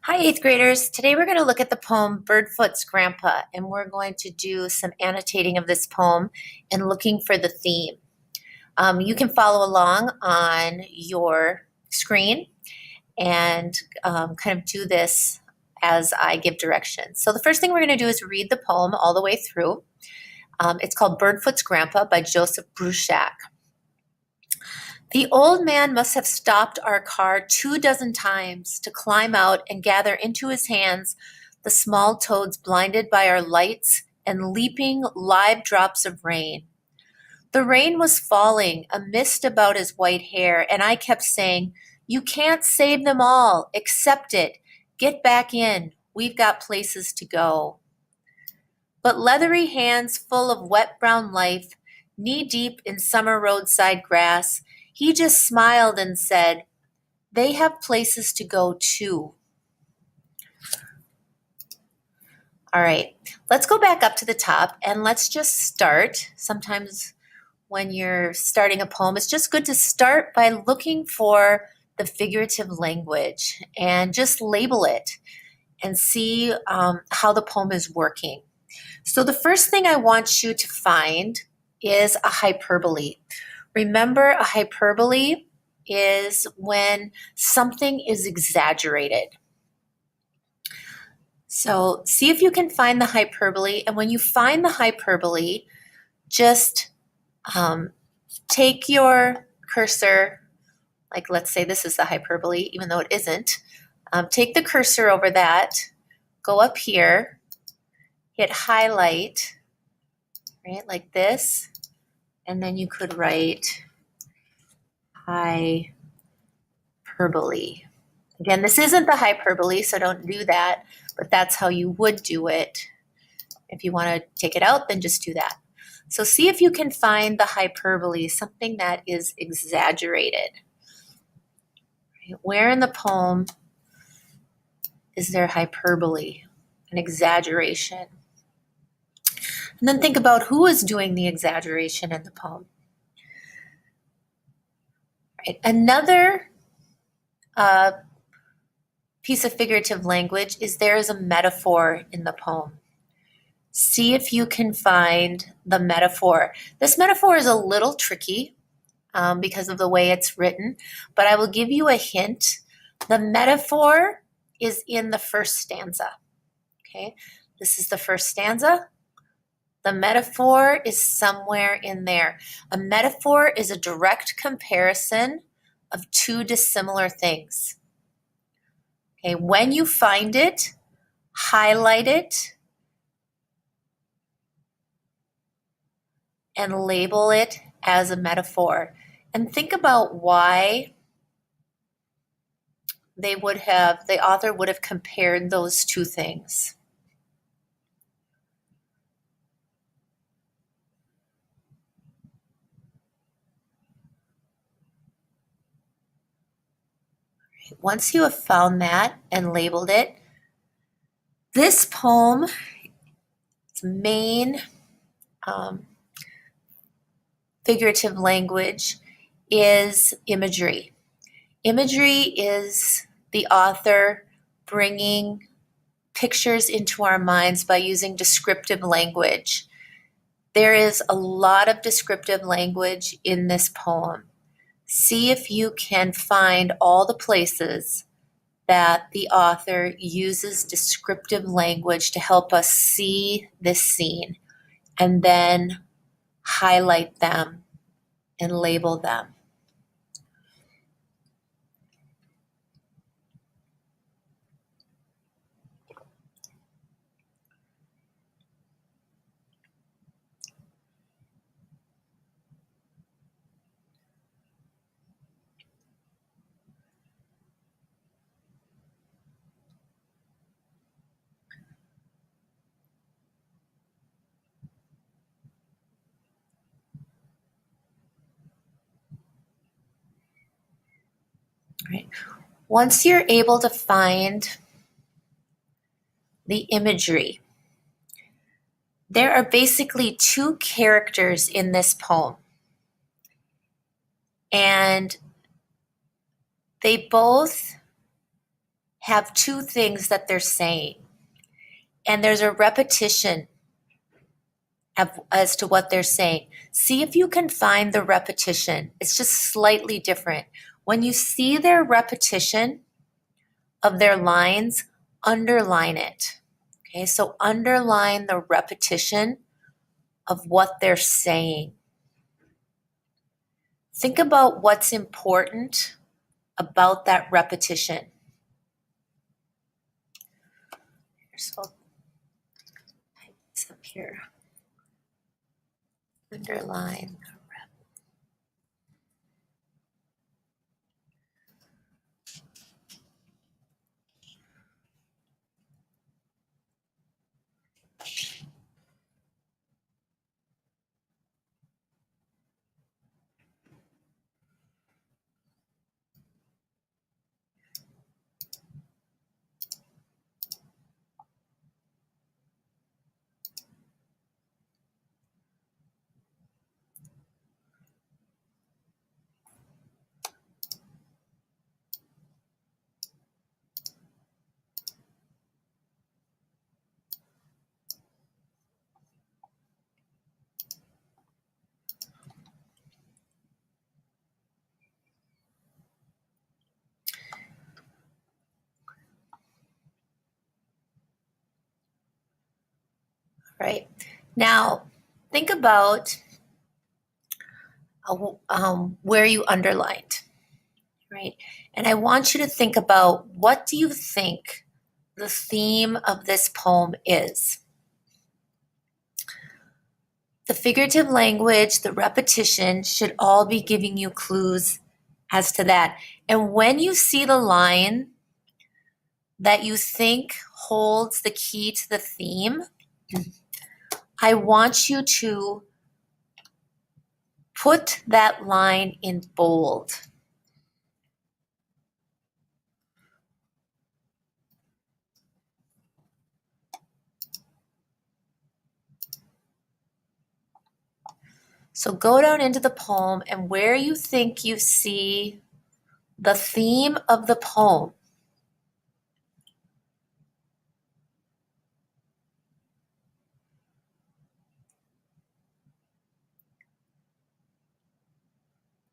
Hi, eighth graders. Today we're going to look at the poem Birdfoot's Grandpa, and we're going to do some annotating of this poem and looking for the theme. You can follow along on your screen and kind of do this as I give directions. So the first thing we're going to do is read the poem all the way through. It's called Birdfoot's Grandpa by Joseph Bruchac. The old man must have stopped our car 24 times to climb out and gather into his hands the small toads blinded by our lights and leaping live drops of rain. The rain was falling, a mist about his white hair, and I kept saying, "You can't save them all. Accept it. Get back in. We've got places to go." But leathery hands full of wet brown life, knee-deep in summer roadside grass, he just smiled and said, "They have places to go too." All right, let's go back up to the top and let's just start. Sometimes when you're starting a poem, it's just good to start by looking for the figurative language and just label it and see how the poem is working. So the first thing I want you to find is a hyperbole. Remember, a hyperbole is when something is exaggerated. So see if you can find the hyperbole, and when you find the hyperbole, just take your cursor, like let's say this is the hyperbole, even though it isn't. Take the cursor over that, go up here, hit highlight, right, like this, and then you could write hyperbole. Again, this isn't the hyperbole, so don't do that, but that's how you would do it. If you want to take it out, then just do that. So see if you can find the hyperbole, something that is exaggerated. Where in the poem is there hyperbole, an exaggeration? And then think about who is doing the exaggeration in the poem. Right. Another piece of figurative language is there is a metaphor in the poem. See if you can find the metaphor. This metaphor is a little tricky because of the way it's written, but I will give you a hint. The metaphor is in the first stanza. Okay, this is the first stanza. The metaphor is somewhere in there. A metaphor is a direct comparison of two dissimilar things. Okay, when you find it, highlight it and label it as a metaphor. And think about why the author would have compared those two things. Once you have found that and labeled it, this poem's main figurative language is imagery. Imagery is the author bringing pictures into our minds by using descriptive language. There is a lot of descriptive language in this poem. See if you can find all the places that the author uses descriptive language to help us see this scene, and then highlight them and label them. Right. Once you're able to find the imagery, there are basically two characters in this poem, and they both have two things that they're saying, and there's a repetition as to what they're saying. See if you can find the repetition. It's just slightly different. When you see their repetition of their lines, underline it. Okay, so underline the repetition of what they're saying. Think about what's important about that repetition. So I'll type this up here. Underline the rep. Right. Now, think about where you underlined, right? And I want you to think about, what do you think the theme of this poem is? The figurative language, the repetition should all be giving you clues as to that. And when you see the line that you think holds the key to the theme, I want you to put that line in bold. So go down into the poem, and where you think you see the theme of the poem,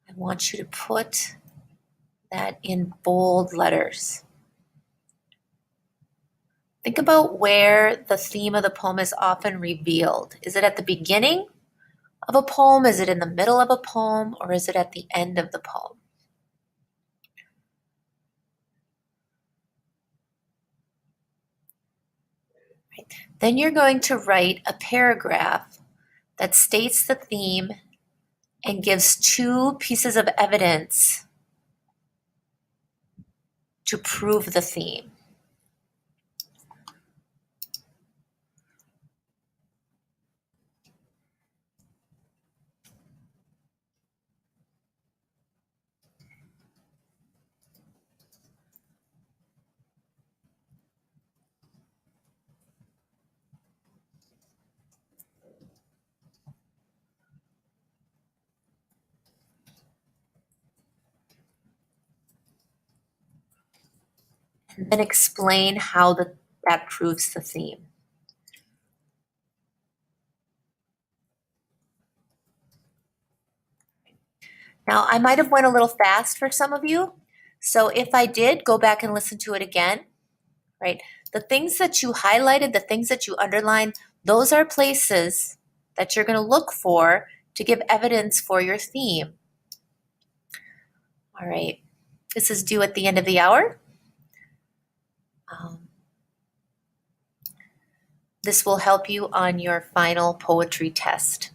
I want you to put that in bold letters. Think about where the theme of the poem is often revealed. Is it at the beginning of a poem? Is it in the middle of a poem? Or is it at the end of the poem? Right. Then you're going to write a paragraph that states the theme and gives two pieces of evidence to prove the theme. And then explain how that proves the theme. Now, I might have went a little fast for some of you. So if I did, go back and listen to it again, right? The things that you highlighted, the things that you underlined, those are places that you're going to look for to give evidence for your theme. All right, this is due at the end of the hour. This will help you on your final poetry test.